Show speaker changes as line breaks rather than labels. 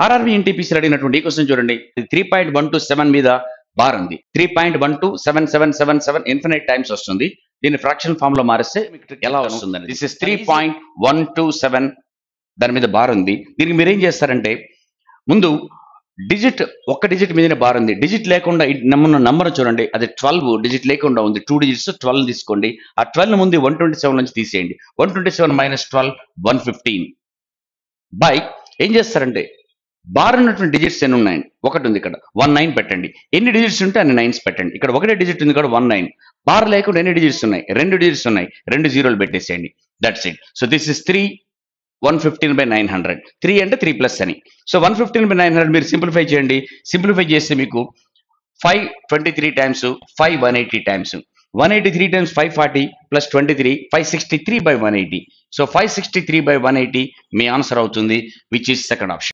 RRB NTPC అడిగినటువంటి ఈ question చూడండి. 3.127 మీద బార్ ఉంది. 3.127777 ఇన్ఫినైట్ టైమ్స్ వస్తుంది. దీన్ని ఫ్రాక్షన్ ఫామ్ లో మారిస్తే మీకు ఎలా వస్తుందండి? దిస్ ఇస్ 3.127 దాని మీద బార్ ఉంది. దీనికి మీరు ఏం చేస్తారంటే ముందు ఒక్క డిజిట్ మీదనే బార్ ఉంది. డిజిట్ లేకుండా నంబర్ చూడండి, అది 12 డిజిట్ లేకుండా ఉంది. 2 డిజిట్స్ 12 తీసుకోండి. ఆ 12 ముందు 127 నుంచి తీసేయండి. 127 మైనస్ 12 115 బై ఏం చేస్తారంటే బార్ ఉన్నటువంటి డిజిట్స్ ఎన్ని ఉన్నాయండి? ఒకటి ఉంది ఇక్కడ 19 పెట్టండి. ఎన్ని డిజిట్స్ ఉంటే అన్ని నైన్స్ పెట్టండి. ఇక్కడ ఒకటే డిజిట్ ఉంది ఇక్కడ 19. బార్ లేకుండా ఎన్ని డిజిట్స్ ఉన్నాయి? 2 డిజిట్స్ ఉన్నాయి. 2 జీరోలు పెట్టేసేయండి. That's it. So this is 115/900. 3 అంటే 3 ప్లస్ అని. సో 115/900 మీరు సింప్లిఫై చేయండి. సింప్లిఫై చేస్తే మీకు 523 times 5 180 times 183 times 540 plus 23 563/180. So 563/180 మీ ఆన్సర్ అవుతుంది, విచ్ ఈస్ సెకండ్ ఆప్షన్.